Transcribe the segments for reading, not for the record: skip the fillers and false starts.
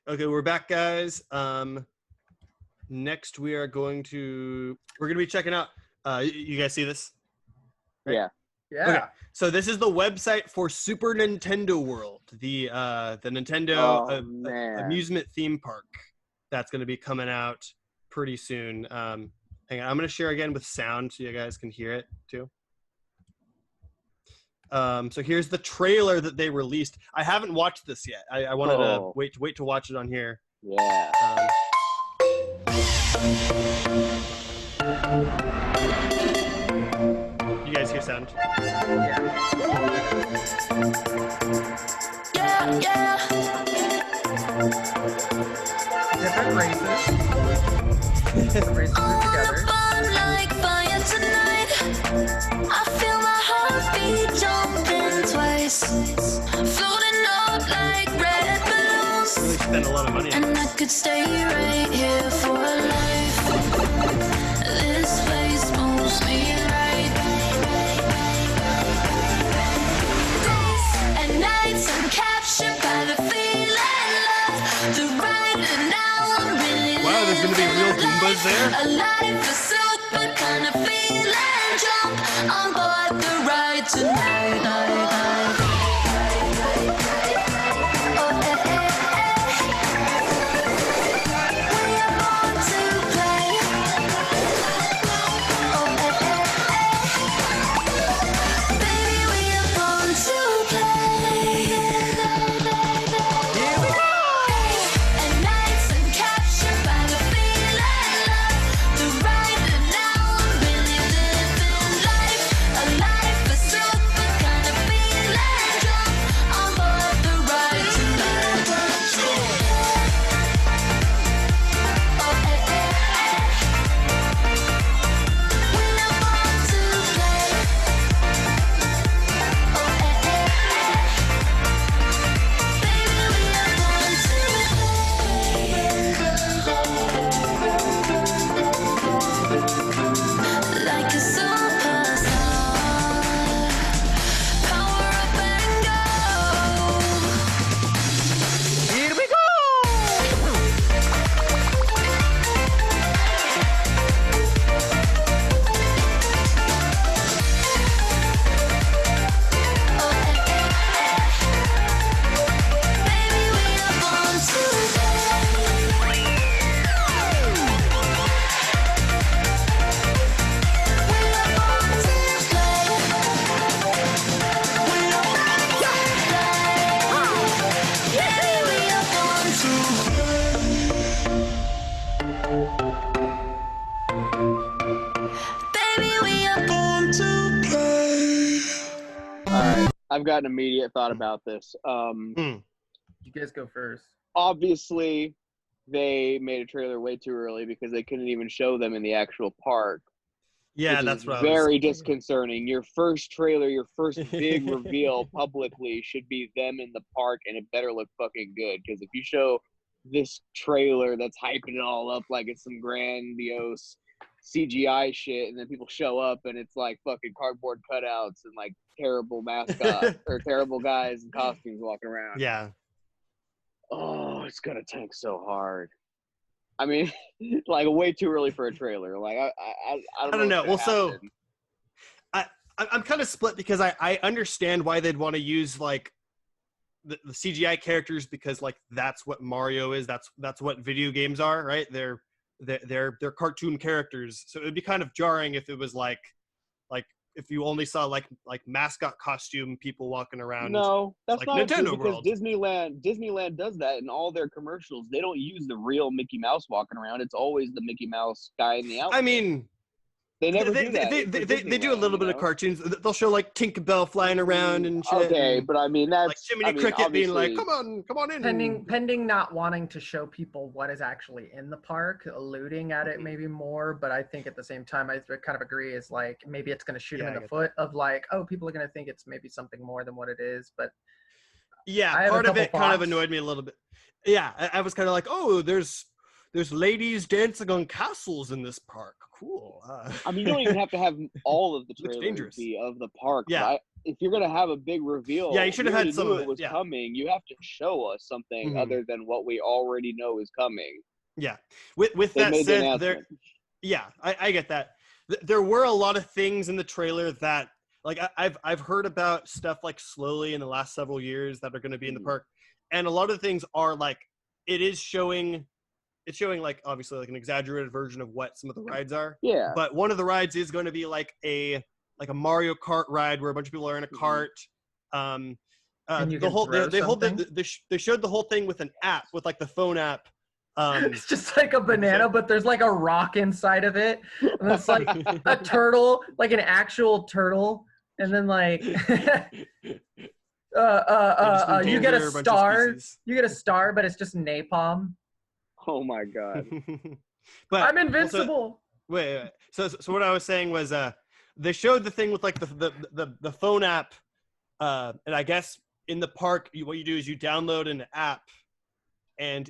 Okay, we're back, guys. Next we're going to be checking out. You guys see this? Right? Yeah. Yeah. Okay, so this is the website for Super Nintendo World, the Nintendo amusement theme park that's going to be coming out pretty soon. Hang on, I'm going to share again with sound so you guys can hear it too. So here's the trailer that they released. I haven't watched this yet. I wanted to wait to watch it on here. Yeah. You guys hear sound? Yeah. Different races. The races are together. Like fire tonight. I feel my heartbeat jumping twice. Floating up like red balloons. Really spent a lot of money on And I could stay right here for life. This place moves me right. Days and nights I'm captured by the feeling of the ride. And now I'm really Wow, there's gonna be real Goombas there? a life pursuit, but kind of feeling jump on board the ride tonight. Oh, eh, eh, eh. We are born to play. Oh, eh, eh, eh. Baby, we are born to play. Here we go! And nights I'm captured by the feeling of the ride. And now I'm really living life. A life pursuit, but kind of feeling jump on board the ride tonight. Oh, eh, eh, eh. We are born to play. Oh, eh, eh, eh. Baby, we are born to play. Like a superstar. Power up and go. Here we go! Oh, eh, eh, eh. Baby, we are born to play. We are born to play. We are born to play. Baby, we are born to Baby, we are born to play. All right. I've got an immediate thought about this. You guys go first. Obviously, they made a trailer way too early because they couldn't even show them in the actual park. Yeah, which that's is what very disconcerting. Your first trailer, your first big reveal publicly should be them in the park, and it better look fucking good. Because if you show this trailer that's hyping it all up like it's some grandiose CGI shit, and then people show up and it's like fucking cardboard cutouts and like terrible mascot or terrible guys in costumes walking around. Yeah. Oh, it's gonna tank so hard. I mean, like way too early for a trailer. Like I don't know. what's Well, gonna so happen. I'm kind of split because I understand why they'd want to use like the CGI characters because like that's what Mario is. That's what video games are, right? They're cartoon characters. So it'd be kind of jarring if it was like if you only saw like mascot costume people walking around. No, that's like not Nintendo true because World. Disneyland does that in all their commercials. They don't use the real Mickey Mouse walking around. It's always the Mickey Mouse guy in the outfit. I mean, they never they, do that. They for do a Disneyland, little bit you of know? cartoons. They'll show like Tinkerbell flying around and shit. Okay, and, but I mean that's like Jiminy Cricket being like, "Come on in." Pending not wanting to show people what is actually in the park, alluding at it maybe more, but I think at the same time I kind of agree is like maybe it's going to shoot Yeah, him I in the get foot of like, oh, people are going to think it's maybe something more than what it is, but Yeah, I have a part of couple it kind of thoughts. annoyed me a little bit. Yeah, I was kind of like, oh, there's ladies dancing on castles in this park. Cool. I mean, you don't even have to have all of the Looks trailers dangerous. be of the park. Yeah. But if you're gonna have a big reveal, Yeah, you should have we had already some knew of it it, was yeah. coming. You have to show us something Mhm. other than what we already know is coming. Yeah. With They that made the said, announcement. yeah, I get that. There were a lot of things in the trailer that, like, I've heard about stuff like slowly in the last several years that are going to be in the Mhm. park, and a lot of things are like it's showing like obviously like an exaggerated version of what some of the rides are. Yeah. But one of the rides is going to be like a Mario Kart ride where a bunch of people are in a Mhm. cart. Um, And you the can whole throw they hold something? they showed the whole thing with an app, with like the phone app. It's just like a banana, but there's like a rock inside of it. And it's like a turtle, like an actual turtle. And then like you get a endanger a bunch of star. species. You get a star, but it's just napalm. Oh my god. But I'm also- invincible. wait. So what I was saying was they showed the thing with like the phone app, and I guess in the park what you do is you download an app, and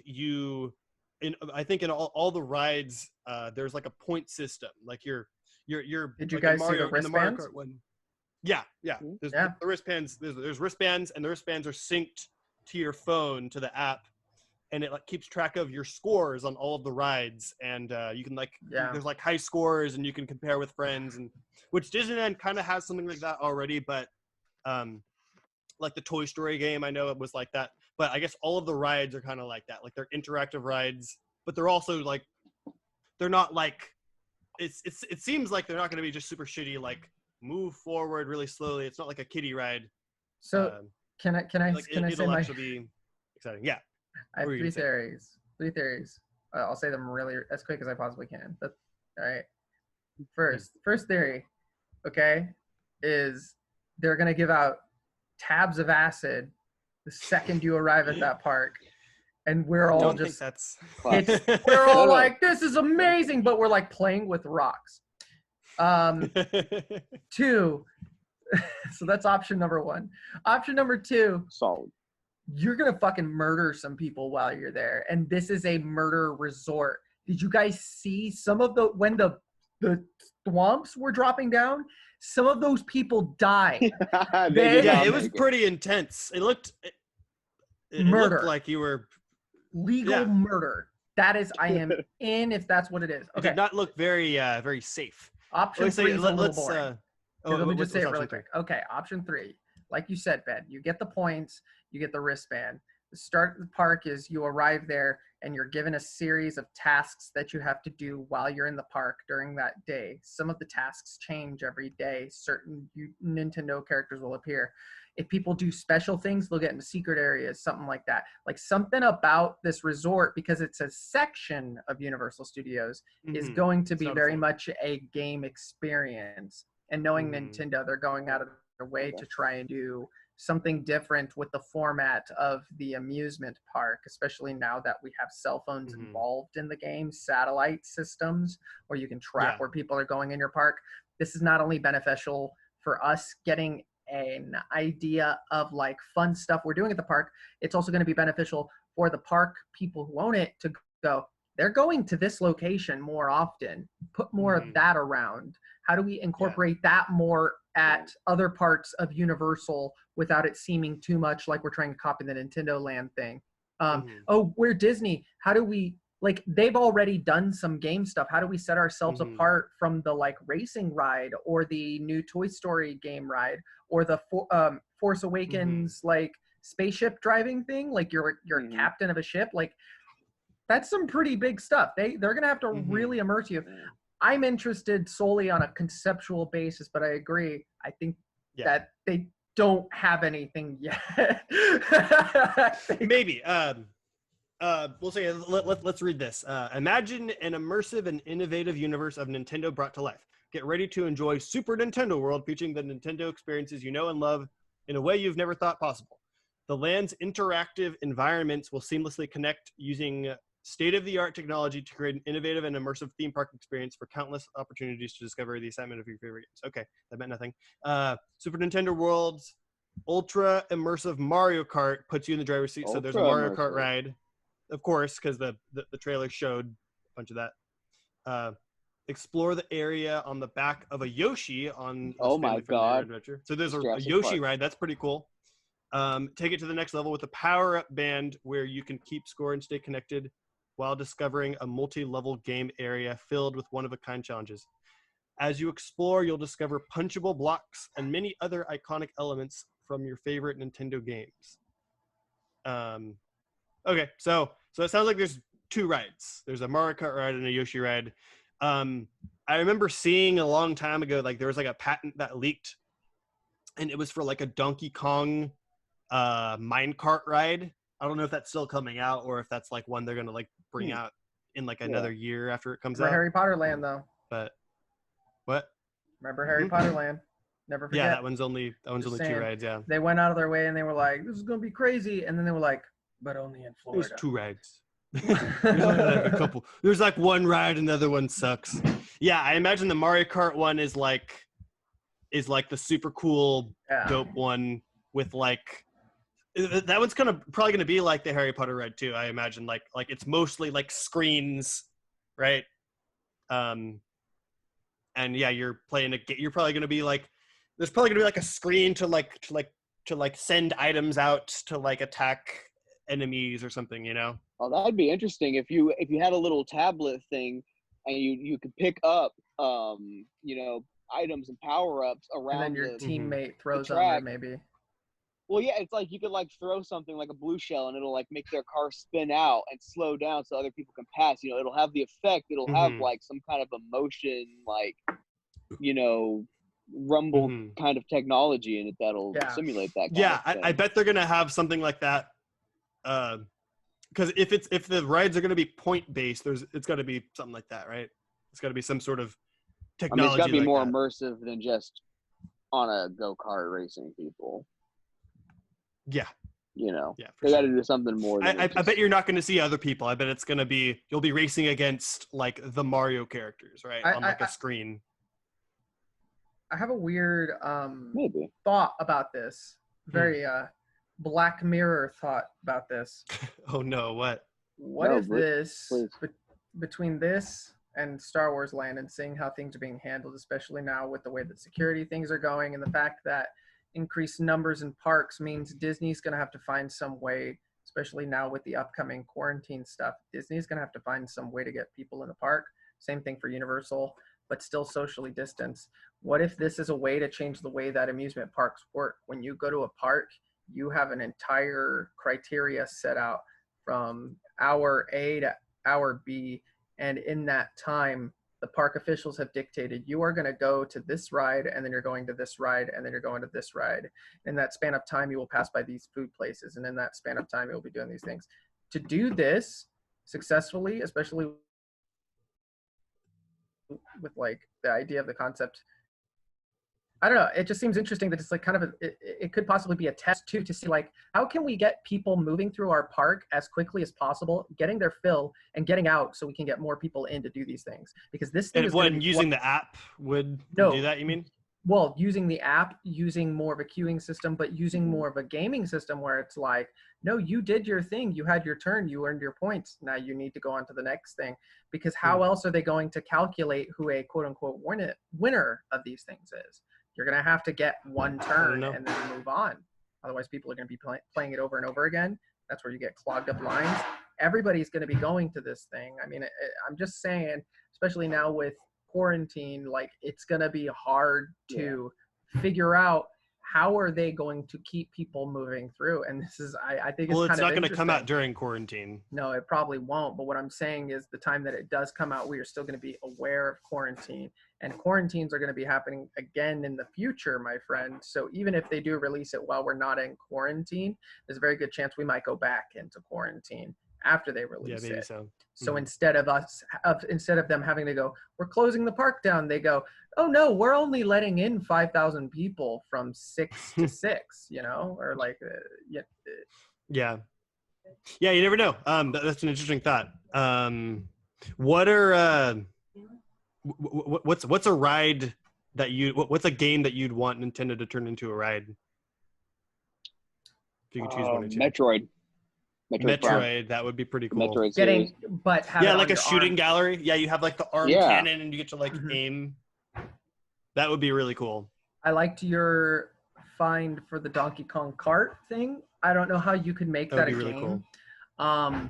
I think in all the rides there's like a point system, like you're Did you like in guys see Mario, the in the Mario wristbands? Kart one. Yeah. Mhm. There's Yeah. the wristbands. There's wristbands, and the wristbands are synced to your phone, to the app, and it like keeps track of your scores on all of the rides, and you can like Yeah. there's like high scores, and you can compare with friends, and which Disneyland kind of has something like that already, but like the Toy Story game, I know it was like that, but I guess all of the rides are kind of like that, like they're interactive rides, but they're also like they're not like it seems like they're not going to be just super shitty, like move forward really slowly. It's not like a kiddie ride. So can I Like say it'll my actually be exciting. Yeah. I have what were you three gonna say? theories. Three theories. I'll say them really as quick as I possibly can. But all right. First theory, okay, is they're gonna give out tabs of acid the second you arrive at that park, and we're I all don't think just that's we're all No, no. like, this is amazing, but we're like playing with rocks. Two. So that's option number one. Option number two, Solid. you're gonna fucking murder some people while you're there, and this is a murder resort. Did you guys see some of when the swamps were dropping down? Some of those people died. Did yeah, not it was make pretty intense. It looked it Murder. looked like you were Legal Yeah. murder. That is, I am in if that's what it is. it Okay. did not look very very safe. Option Let's say- three is a little let's boring. oh, Let me just what's say it option really three? quick. Okay, option three. Like you said, Ben, you get the points, you get the wristband. The start of the park is you arrive there and you're given a series of tasks that you have to do while you're in the park during that day. Some of the tasks change every day. Certain Nintendo characters will appear. If people do special things, they'll get into secret areas, something like that. Like something about this resort, because it's a section of Universal Studios, is Mhm. going to It's be not a very full- much a game experience. And knowing Mhm. Nintendo, they're going out of their way Okay. to try and do something different with the format of the amusement park, especially now that we have cell phones Mhm. involved in the game, satellite systems where you can track Yeah. where people are going in your park. This is not only beneficial for us getting an idea of like fun stuff we're doing at the park, it's also going to be beneficial for the park people who own it to go, they're going to this location more often, put more Mhm. of that around. How do we incorporate that more at other parts of Universal without it seeming too much like we're trying to copy the Nintendo Land thing? Mhm. Oh, we're Disney. How do we, like, they've already done some game stuff. How do we set ourselves Mhm. apart from the like racing ride or the new Toy Story game ride or the Force Awakens like spaceship driving thing? Like you're Mhm. captain of a ship. Like that's some pretty big stuff. They're gonna have to Mhm. really immerse you. Yeah. I'm interested solely on a conceptual basis, but I agree. I think Yeah. that they don't have anything yet. I think- Maybe. We'll say let's read this. Imagine an immersive and innovative universe of Nintendo brought to life. Get ready to enjoy Super Nintendo World, featuring the Nintendo experiences you know and love in a way you've never thought possible. The land's interactive environments will seamlessly connect using state-of-the-art technology to create an innovative and immersive theme park experience for countless opportunities to discover the excitement of your favorite games. Okay, that meant nothing. Super Nintendo World's ultra immersive Mario Kart puts you in the driver's seat. So there's a Ultra Mario Kart immersive. ride, of course, because the trailer showed a bunch of that. explore the area on the back of a Yoshi on Oh my Family Friendly God. Adventure. So there's a Jurassic Yoshi Park. ride. That's pretty cool. Take it to the next level with a power-up band where you can keep score and stay connected while discovering a multi-level game area filled with one-of-a-kind challenges. As you explore, you'll discover punchable blocks and many other iconic elements from your favorite Nintendo games. Okay, so it sounds like there's 2 rides. There's a Mario Kart ride and a Yoshi ride. I remember seeing a long time ago, like there was like a patent that leaked, and it was for like a Donkey Kong minecart ride. I don't know if that's still coming out or if that's like one they're gonna like bring out in like another year after it comes Remember out. Harry Potter Land though. But what? Remember Harry Potter Land. Never forget. Yeah, that one's only Just 2 saying. rides. Yeah, They went out of their way and they were like, "This is gonna be crazy," and then they were like, "But only in it was Florida." 2 rides. There's only like a couple. There's like 1 ride and the other one sucks. Yeah, I imagine the Mario Kart one is like the super cool, Yeah. dope one with like that one's probably gonna be like the Harry Potter ride too. I imagine like it's mostly like screens, right? And yeah, you're playing you're probably gonna be like there's probably gonna be like a screen to send items out to like attack enemies or something, you know? Oh, that'd be interesting if you had a little tablet thing and you could pick up items and power ups around And then your the teammate throws on track. there maybe. Well, yeah, it's like you could like throw something like a blue shell and it'll like make their car spin out and slow down so other people can pass. You know, it'll have the effect. It'll have Mhm. like some kind of emotion, like rumble Mhm. kind of technology in it that'll Yeah. simulate that. Yeah, kind of I thing. bet they're gonna have something like that. Because if the rides are gonna be point based, it's got to be something like that, right? It's got to be some sort of I mean, technology. it's got to be like more that. immersive than just on a go-kart racing people. Yeah, Yeah, for they got to sure. do something more. Than I just, bet you're not going to see other people. I bet it's going to be you'll be racing against like the Mario characters, right? On like a screen. I have a weird maybe. thought about this. Very Black Mirror thought about this. Oh no, what? What No, if Bruce, this please. between this and Star Wars Land and seeing how things are being handled, especially now with the way that security things are going and the fact that increased numbers in parks means Disney's going to have to find some way, especially now with the upcoming quarantine stuff, Disney's going to have to find some way to get people in the park. Same thing for Universal, but still socially distanced. What if this is a way to change the way that amusement parks work? When you go to a park, you have an entire criteria set out from hour A to hour B, and in that time, the park officials have dictated you are going to go to this ride, and then you're going to this ride, and then you're going to this ride. In that span of time, you will pass by these food places, and in that span of time, you'll be doing these things. To do this successfully, especially with like the idea of the concept, I don't know, it just seems interesting that it's like kind of it could possibly be a test too, to see like how can we get people moving through our park as quickly as possible, getting their fill and getting out so we can get more people in to do these things. Because this thing And is when using the app would do that, you mean? Well, using the app, using more of a queuing system, but using more of a gaming system where it's like, no, you did your thing, you had your turn, you earned your points, now you need to go on to the next thing. Because how else are they going to calculate who a quote unquote winner of these things is? You're going to have to get one turn and then move on. Otherwise, people are going to be playing it over and over again. That's where you get clogged up lines. Everybody's going to be going to this thing. I mean, I'm just saying, especially now with quarantine, like it's going to be hard to figure out how are they going to keep people moving through. And this is, I think it's kind of not going to come out interesting. during quarantine. No, it probably won't. But what I'm saying is the time that it does come out, we are still going to be aware of quarantine. And quarantines are going to be happening again in the future, my friend. So even if they do release it while we're not in quarantine, there's a very good chance we might go back into quarantine after they release maybe it. so. So instead of them having to go, we're closing the park down, they go, oh no, we're only letting in 5,000 people from 6 to 6, you know, or like, Yeah, you never know. That's an interesting thought. What are what's a ride that what's a game that you'd want Nintendo to turn into a ride? If you could choose one or two. Metroid. Metroid Prime. Metroid, that would be pretty cool. Metroid series. But have it Yeah, on like a your shooting arm. gallery. Yeah, you have like the arm Yeah. cannon and you get to like Mhm. aim. That would be really cool. I liked your find for the Donkey Kong Kart thing. I don't know how you could make That that, would a be really game. cool.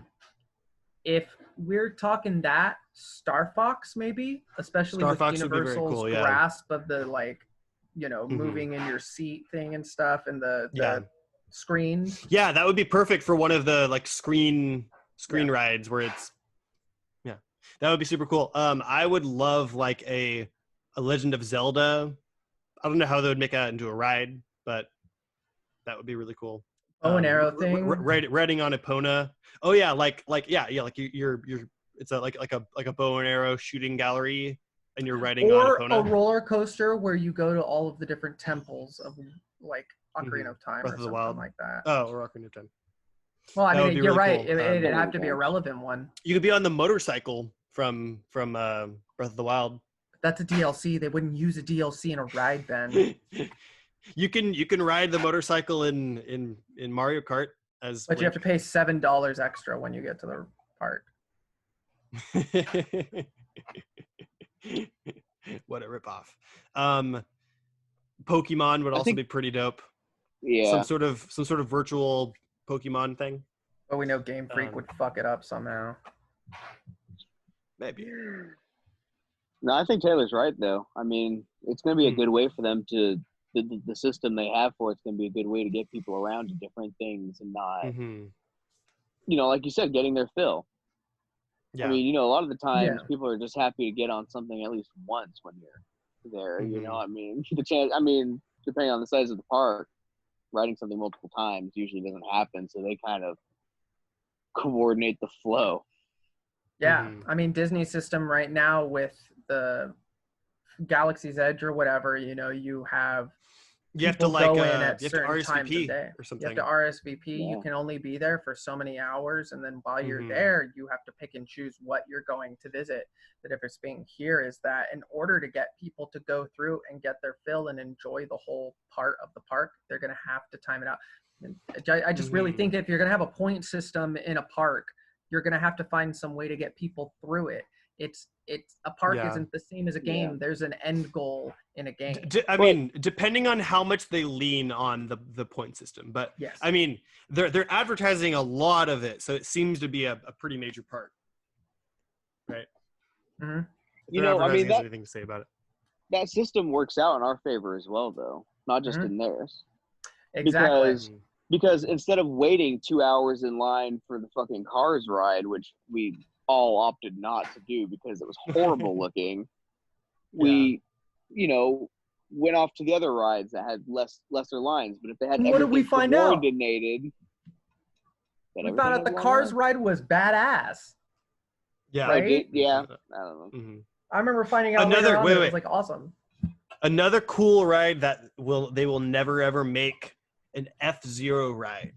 If we're talking that, Star Fox maybe, especially Star with Fox would be very Universal's cool, yeah. grasp of the like, Mhm. moving in your seat thing and stuff, and the Yeah. screens. Yeah, that would be perfect for one of the like screen Yeah. rides where it's that would be super cool. I would love like a Legend of Zelda. I don't know how they would make that into a ride, but that would be really cool. Bow and arrow r- thing. riding on Epona. Oh yeah, like you're it's like a bow and arrow shooting gallery, and you're riding Or on a Epona. roller coaster where you go to all of the different temples of like Ocarina of Time Breath or of the something Wild. like that. Oh, or Ocarina of Time. Well, I that would mean, be you're really right. cool. It'd have to be a Games. relevant one. You could be on the motorcycle from Breath of the Wild. That's a DLC. They wouldn't use a DLC in a ride, Ben. You can ride the motorcycle in Mario Kart as But you have to pay $7 extra when you get to the park. What a ripoff. Pokemon would I also think- be pretty dope. Yeah. Some sort of virtual Pokemon thing. But we know Game Freak Um, would fuck it up somehow. Maybe. No, I think Taylor's right though. I mean, it's going to be a Hmm. good way for them to the system they have for it's going to be a good way to get people around to different things and not, Hmm. like you said, getting their fill. Yeah. I mean, a lot of the times Yeah. people are just happy to get on something at least once when you're there. Mhm. I mean, the chance. I mean, depending on the size of the park, riding something multiple times usually doesn't happen. So they kind of coordinate the flow. Yeah, Mhm. I mean Disney system right now with the Galaxy's Edge or whatever, you have you have to people like go in you at have to certain times of RSVP day. or You have something. to RSVP. Yeah. You can only be there for so many hours, and then while you're Mhm. there, you have to pick and choose what you're going to visit. The difference being here is that in order to get people to go through and get their fill and enjoy the whole part of the park, they're going to have to time it out. And I just really Mhm. think if you're going to have a point system in a park, you're going to have to find some way to get people through it. It's a park Yeah. isn't the same as a game. Yeah. There's an end goal in a game. I mean, depending on how much they lean on the point system, but Yes. I mean, they're advertising a lot of it, so it seems to be a pretty major part, right? Mhm. If they're I mean, advertising, has that anything to say about it. that system works out in our favor as well, though, not just Mhm. in theirs. Exactly. Because because instead of waiting 2 hours in line for the fucking Cars ride, which we all opted not to do because it was horrible looking, we, went off to the other rides that had lesser lines. But if they had And what did we everything find out? coordinated, We found out the Cars ride was badass. Yeah. Right? Yeah, I don't know. Mhm. I remember finding out Another- later on wait, that it wait. was like awesome. Another cool ride that they will never ever make an F-Zero ride.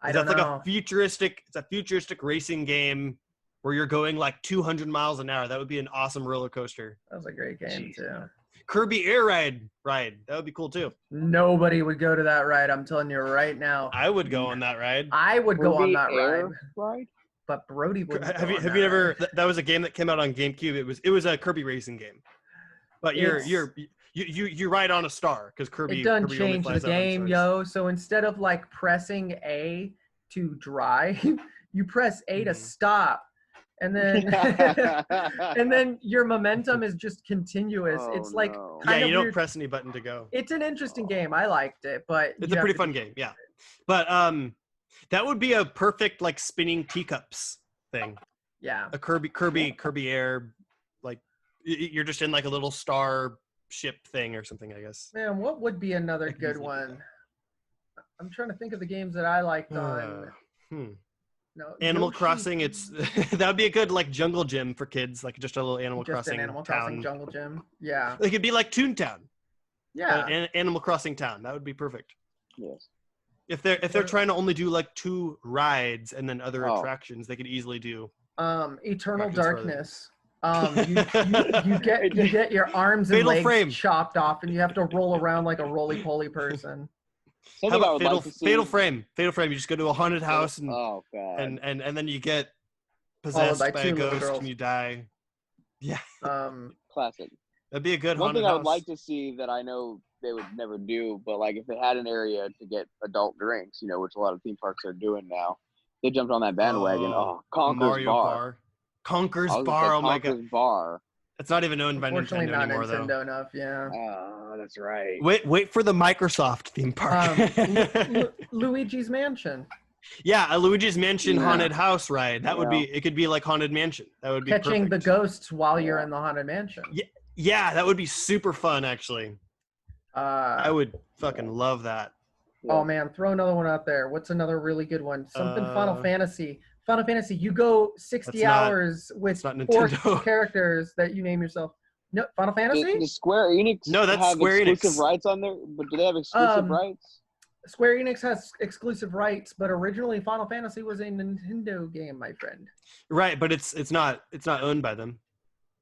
I don't That's like know. a futuristic racing game where you're going like 200 miles an hour. That would be an awesome roller coaster. That was a great game Jeez. too. Kirby Air Ride. That would be cool too. Nobody would go to that ride. I'm telling you right now. I would go on that ride. I would go on Kirby that Air ride, ride? but Brody would. Have you never? That was a game that came out on GameCube. It was a Kirby racing game, but you ride on a star because Kirby. It doesn't Kirby only change the flies out on game, stars. yo. So instead of like pressing A to drive, you press A to Mhm. stop, and then and then your momentum is just continuous. Oh, It's like no. Yeah, kinda you don't weird. press any button to go. It's an interesting game. I liked it, but It's you a have pretty to fun be- game, yeah. But that would be a perfect like spinning teacups thing. Yeah. A Kirby Air, like you're just in like a little star ship thing or something, I guess. Man, what would be another I could good easily do one? I'm trying to think of the games that I liked on. Uh, hmm. No, Animal Yoshi- Crossing. It's that would be a good like jungle gym for kids, like just a little Animal just Crossing an Animal town. Crossing jungle gym. Yeah. It could be like Toontown, Yeah. Animal Crossing town. That would be perfect. Yes. If they're Or- trying to only do like 2 rides and then other Oh. attractions, they could easily do. Eternal Darkness Further. Darkness. You get your arms and Fatal legs Frame. chopped off, and you have to roll around like a roly poly person. How Something I about would Fatal, like to see. Fatal Frame? Fatal Frame. You just go to a haunted house and Oh god. and then you get possessed by by a 2 little ghost girls. and you die. Yeah, Classic. that'd be a good One haunted thing I house. would like to see that I know they would never do, but like if they had an area to get adult drinks, you know, which a lot of theme parks are doing now, they jumped on that bandwagon. Oh, Conker's Mario Bar. Conker's I was gonna Bar. say Oh my god, Conker's Bar. it's not even owned by unfortunately, Nintendo not anymore Nintendo though. enough. Yeah. Oh, that's right. Wait for the Microsoft theme park. Luigi's Mansion. Yeah, a Luigi's Mansion Yeah. haunted house ride. That would be. Yeah. It could be like Haunted Mansion. That would be Catching the perfect. ghosts while you're Yeah. in the haunted mansion. Yeah, that would be super fun. Actually, I would fucking love that. Oh man, throw another one out there. What's another really good one? Something Final Fantasy. Final Fantasy. You go 60 That's not- hours with that's not 4 Nintendo. characters that you name yourself. No, Final Fantasy. Does Square Enix No, that's have Square Enix. exclusive rights on there? But do they have exclusive rights? Square Enix has exclusive rights, but originally Final Fantasy was a Nintendo game, my friend. Right, but it's not owned by them.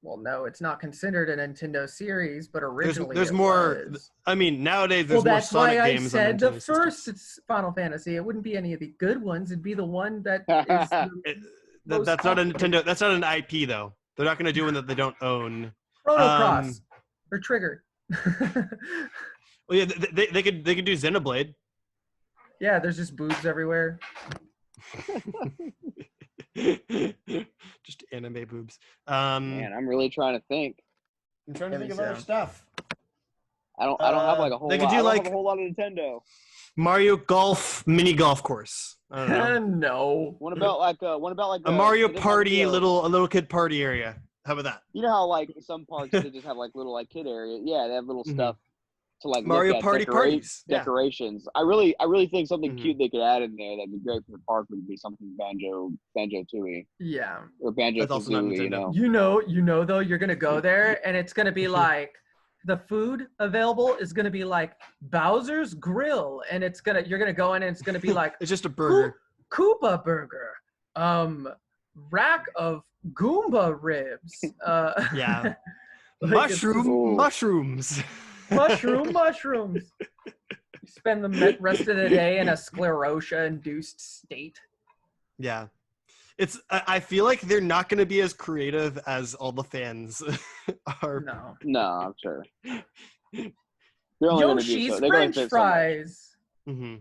Well, no, it's not considered a Nintendo series, but originally there's it more- was. I mean, nowadays Well, there's more that's Sonic why I games said on the Nintendo first systems. it's Final Fantasy. It wouldn't be any of the good ones. It'd be the one that is most That's not a popular. Nintendo. That's not an IP though. They're not going to do one that they don't own. Chrono Cross or Trigger. Well, yeah, they could do Xenoblade. Yeah, there's just boobs everywhere. Just anime boobs. Man, I'm really trying to think. I'm trying to think of other stuff. I don't have like a whole They could lot. do, I don't like- have a whole lot of Nintendo. Mario Golf mini golf course. I don't know. No. What about like A Mario they did, like, Party, a little kid party area. How about that? You know how like some parks they just have like little like kid area. Yeah, they have little Mhm. stuff to like Mario look at, Party parties. Yeah. decorations. I really think something Mhm. cute they could add in there that'd be great for the park would be something Banjo Tooie Yeah. or Banjo That's also not Kazooie. You Nintendo. know. You know though, you're gonna go there and it's gonna be like the food available is gonna be like Bowser's Grill, and you're gonna go in and it's gonna be like It's just a burger. Koopa Burger, rack of Goomba ribs, Yeah. like it's Ooh. Mushrooms. mushrooms. You spend the rest of the day in a sclerotia-induced state. Yeah. I feel like they're not going to be as creative as all the fans are. No. No, I'm sure. They're only gonna do Yoshi's so. They're gonna French fit so much. fries. Hmm.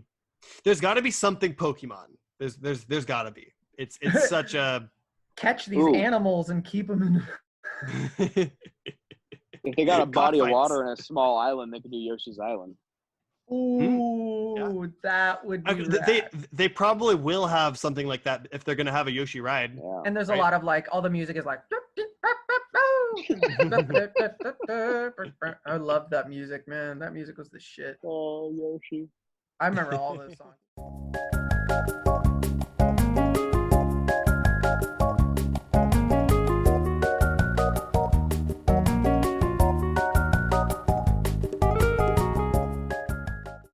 There's got to be something Pokemon. There's got to be. It's such a. Catch these Ooh. animals and keep them in. If they got a body of Cockfights. water and a small island, they could do Yoshi's Island. Ooh, that would be they rad. they probably will have something like that if they're gonna have a Yoshi ride. Yeah. And there's right. a lot of like, all the music is like. I love that music, man. That music was the shit. Oh, Yoshi. I remember all those songs.